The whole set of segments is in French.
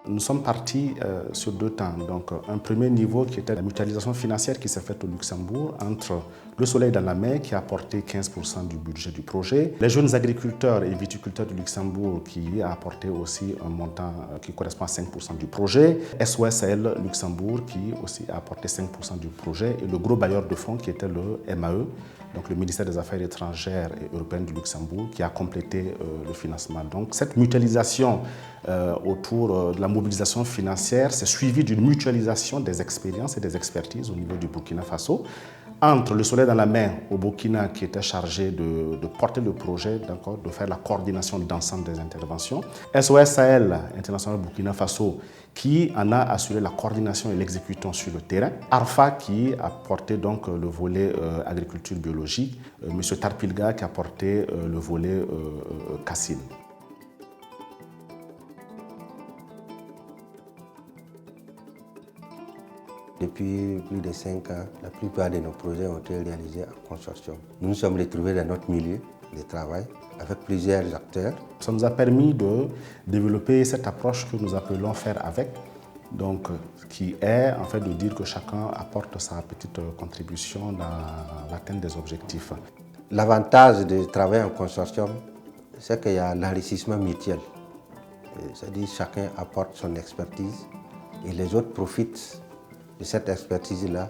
Nous sommes partis sur deux temps. Donc, un premier niveau qui était la mutualisation financière qui s'est faite au Luxembourg entre le Soleil dans la mer qui a apporté 15% du budget du projet, les jeunes agriculteurs et viticulteurs du Luxembourg qui a apporté aussi un montant qui correspond à 5% du projet, SOS-Sahel Luxembourg qui aussi a apporté 5% du projet et le gros bailleur de fonds qui était le MAE, donc le ministère des Affaires étrangères et européennes du Luxembourg qui a complété le financement. Donc cette mutualisation autour de la mobilisation financière s'est suivie d'une mutualisation des expériences et des expertises au niveau du Burkina Faso entre le Soleil dans la mer au Burkina qui était chargé de porter le projet, de faire la coordination d'ensemble des interventions, SOS Sahel International Burkina Faso qui en a assuré la coordination et l'exécution sur le terrain, ARFA qui a porté donc le volet agriculture biologique, M. Tarpilga qui a porté le volet Cassine. Depuis plus de 5 ans, la plupart de nos projets ont été réalisés en consortium. Nous nous sommes retrouvés dans notre milieu de travail avec plusieurs acteurs. Ça nous a permis de développer cette approche que nous appelons faire avec, donc, qui est en fait de dire que chacun apporte sa petite contribution dans l'atteinte des objectifs. L'avantage de travailler en consortium, c'est qu'il y a l'enrichissement mutuel. C'est-à-dire que chacun apporte son expertise et les autres profitent de cette expertise-là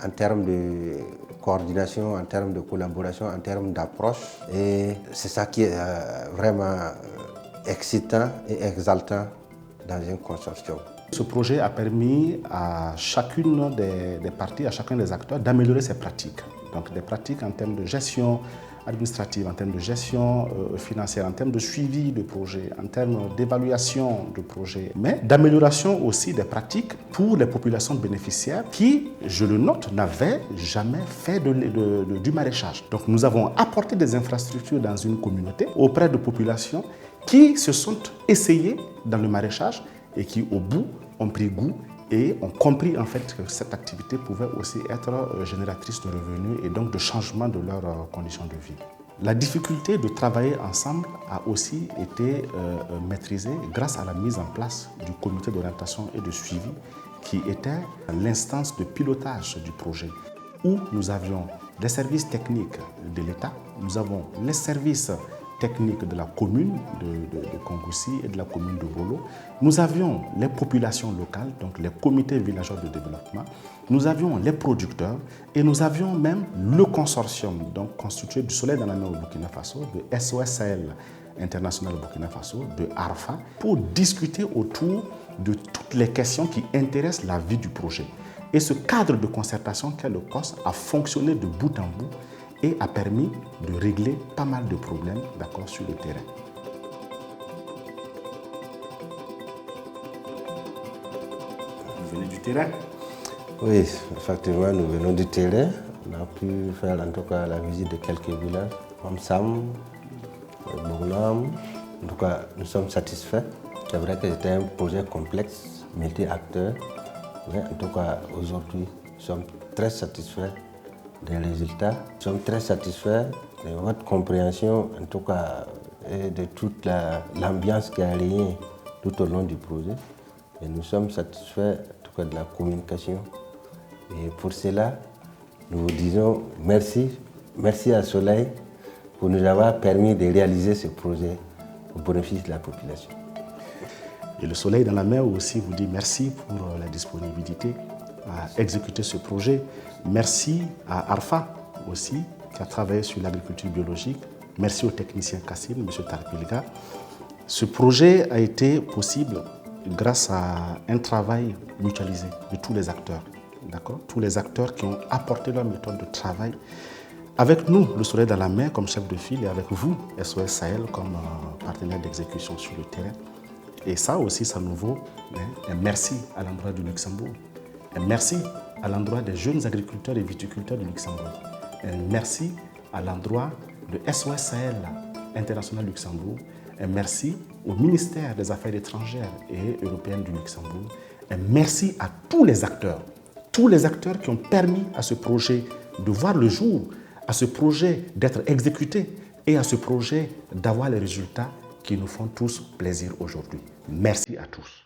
en termes de coordination, en termes de collaboration, en termes d'approche. Et c'est ça qui est vraiment excitant et exaltant dans un consortium. Ce projet a permis à chacune des parties, à chacun des acteurs d'améliorer ses pratiques. Donc des pratiques en termes de gestion administrative, en termes de gestion financière, en termes de suivi de projet, en termes d'évaluation de projet, mais d'amélioration aussi des pratiques pour les populations bénéficiaires qui, je le note, n'avaient jamais fait du maraîchage. Donc nous avons apporté des infrastructures dans une communauté auprès de populations qui se sont essayées dans le maraîchage et qui, au bout, ont pris goût et ont compris en fait que cette activité pouvait aussi être génératrice de revenus et donc de changement de leurs conditions de vie. La difficulté de travailler ensemble a aussi été maîtrisée grâce à la mise en place du comité d'orientation et de suivi qui était l'instance de pilotage du projet où nous avions des services techniques de l'État, nous avons les services techniques de la commune de Kongoussi et de la commune de Rolo. Nous avions les populations locales, donc les comités villageois de développement. Nous avions les producteurs et nous avions même le consortium donc constitué du Soleil dans la mer au Burkina Faso, de SOS Sahel International au Burkina Faso, de ARFA, pour discuter autour de toutes les questions qui intéressent la vie du projet. Et ce cadre de concertation qu'est le COS a fonctionné de bout en bout et a permis de régler pas mal de problèmes sur le terrain. Vous venez du terrain? Oui, effectivement, nous venons du terrain. On a pu faire en tout cas la visite de quelques villages, comme Sam, Bournam. En tout cas, nous sommes satisfaits. C'est vrai que c'était un projet complexe, multi-acteurs. Mais en tout cas, aujourd'hui, nous sommes très satisfaits des résultats. Nous sommes très satisfaits de votre compréhension, en tout cas, et de toute l'ambiance qui a régné tout au long du projet. Et nous sommes satisfaits, en tout cas, de la communication. Et pour cela, nous vous disons merci. Merci à Soleil pour nous avoir permis de réaliser ce projet au bénéfice de la population. Et le Soleil dans la mer aussi vous dit merci pour la disponibilité à exécuter ce projet. Merci à ARFA aussi, qui a travaillé sur l'agriculture biologique. Merci au technicien Cassine, M. Tarpilga. Ce projet a été possible grâce à un travail mutualisé de tous les acteurs. Tous les acteurs qui ont apporté leur méthode de travail. Avec nous, le Soleil dans la mer comme chef de file et avec vous, SOS Sahel, comme partenaire d'exécution sur le terrain. Et ça aussi, ça nous vaut un merci à l'endroit du Luxembourg. Un merci à l'endroit des jeunes agriculteurs et viticulteurs du Luxembourg. Un merci à l'endroit de SOS Sahel International Luxembourg. Un merci au ministère des Affaires étrangères et européennes du Luxembourg. Un merci à tous les acteurs qui ont permis à ce projet de voir le jour, à ce projet d'être exécuté et à ce projet d'avoir les résultats qui nous font tous plaisir aujourd'hui. Merci à tous.